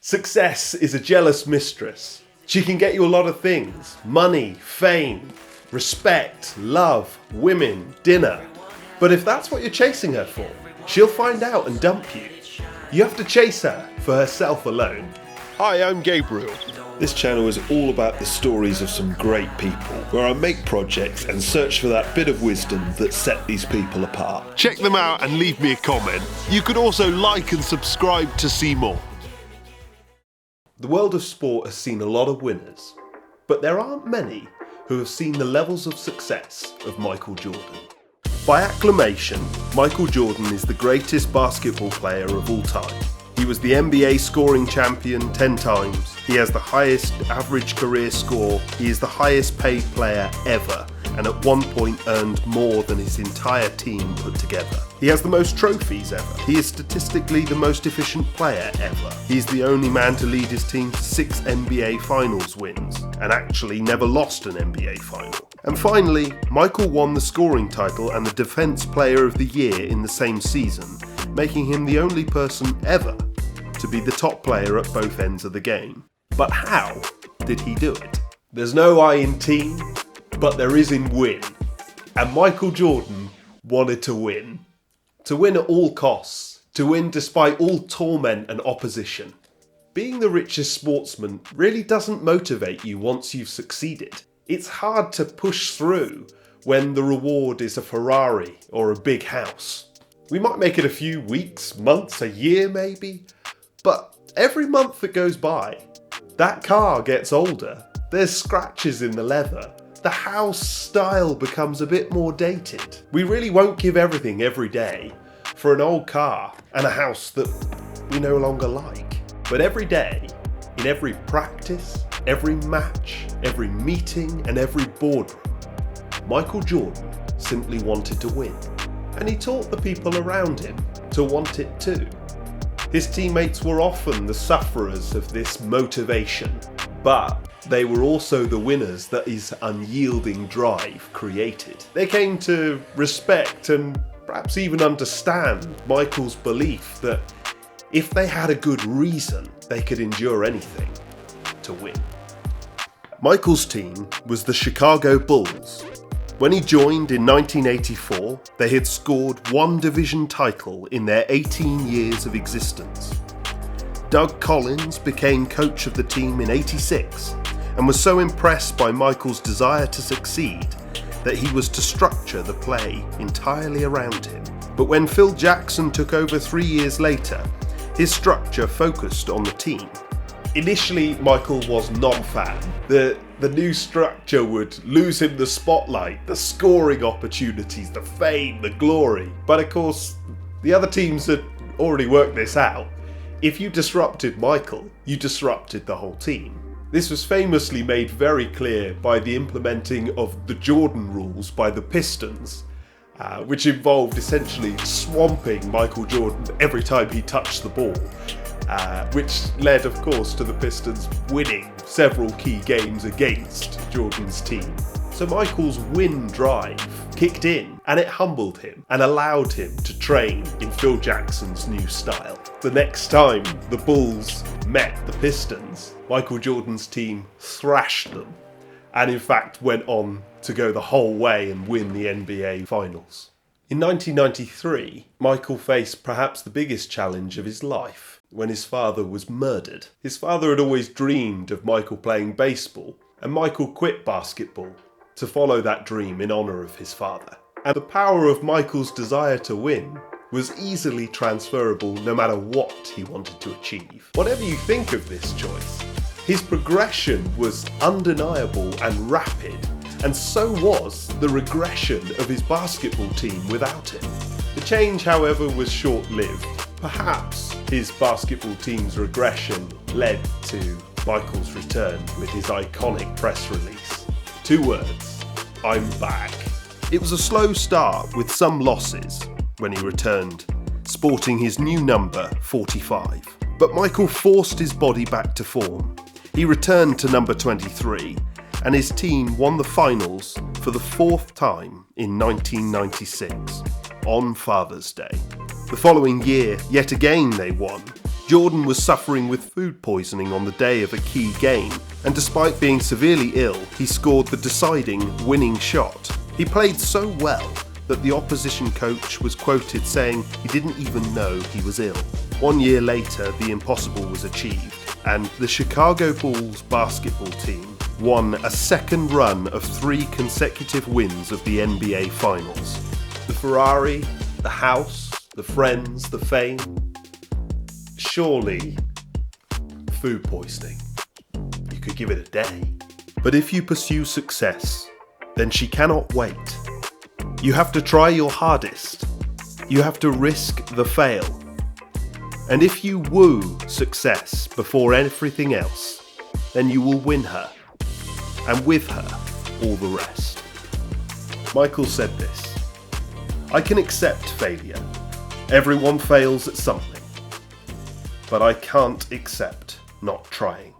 Success is a jealous mistress. She can get you a lot of things: money, fame, respect, love, women, dinner. But if that's what you're chasing her for, she'll find out and dump you. You have to chase her for herself alone. Hi, I'm Gabriel. This channel is all about the stories of some great people, where I make projects and search for that bit of wisdom that set these people apart. Check them out and leave me a comment. You can also like and subscribe to see more. The world of sport has seen a lot of winners, but there aren't many who have seen the levels of success of Michael Jordan. By acclamation, Michael Jordan is the greatest basketball player of all time. He was the NBA scoring champion 10 times. He has the highest average career score. He is the highest paid player ever, and at one point earned more than his entire team put together. He has the most trophies ever. He is statistically the most efficient player ever. He's the only man to lead his team to 6 NBA Finals wins, and actually never lost an NBA Final. And finally, Michael won the scoring title and the Defense Player of the Year in the same season, making him the only person ever to be the top player at both ends of the game. But how did he do it? There's no I in team, but there is in win. And Michael Jordan wanted to win. To win at all costs. To win despite all torment and opposition. Being the richest sportsman really doesn't motivate you once you've succeeded. It's hard to push through when the reward is a Ferrari or a big house. We might make it a few weeks, months, a year maybe, but every month that goes by, that car gets older, there's scratches in the leather, the house style becomes a bit more dated. We really won't give everything every day for an old car and a house that we no longer like. But every day, in every practice, every match, every meeting and every boardroom, Michael Jordan simply wanted to win. And he taught the people around him to want it too. His teammates were often the sufferers of this motivation, but they were also the winners that his unyielding drive created. They came to respect and perhaps even understand Michael's belief that if they had a good reason, they could endure anything to win. Michael's team was the Chicago Bulls. When he joined in 1984, they had scored one division title in their 18 years of existence. Doug Collins became coach of the team in '86 and was so impressed by Michael's desire to succeed that he was to structure the play entirely around him. But when Phil Jackson took over 3 years later, his structure focused on the team. Initially, Michael was not a fan. The new structure would lose him the spotlight, the scoring opportunities, the fame, the glory. But of course, the other teams had already worked this out. If you disrupted Michael, you disrupted the whole team. This was famously made very clear by the implementing of the Jordan rules by the Pistons, which involved essentially swamping Michael Jordan every time he touched the ball. Which led, of course, to the Pistons winning several key games against Jordan's team. So Michael's win drive kicked in, and it humbled him and allowed him to train in Phil Jackson's new style. The next time the Bulls met the Pistons, Michael Jordan's team thrashed them, and in fact went on to go the whole way and win the NBA Finals. In 1993, Michael faced perhaps the biggest challenge of his life, when his father was murdered. His father had always dreamed of Michael playing baseball, and Michael quit basketball to follow that dream in honour of his father. And the power of Michael's desire to win was easily transferable no matter what he wanted to achieve. Whatever you think of this choice, his progression was undeniable and rapid, and so was the regression of his basketball team without him. The change, however, was short-lived. Perhaps his basketball team's regression led to Michael's return with his iconic press release. 2 words: I'm back. It was a slow start with some losses when he returned, sporting his new number 45. But Michael forced his body back to form. He returned to number 23, and his team won the finals for the 4th time in 1996, on Father's Day. The following year, yet again they won, Jordan was suffering with food poisoning on the day of a key game, and despite being severely ill, he scored the deciding winning shot. He played so well that the opposition coach was quoted saying he didn't even know he was ill. 1 year later, the impossible was achieved, and the Chicago Bulls basketball team won a second run of 3 consecutive wins of the NBA Finals. The Ferrari, the house, the friends, the fame. Surely, food poisoning. You could give it a day. But if you pursue success, then she cannot wait. You have to try your hardest. You have to risk the fail. And if you woo success before everything else, then you will win her. And with her, all the rest. Michael said this: I can accept failure. Everyone fails at something. But I can't accept not trying.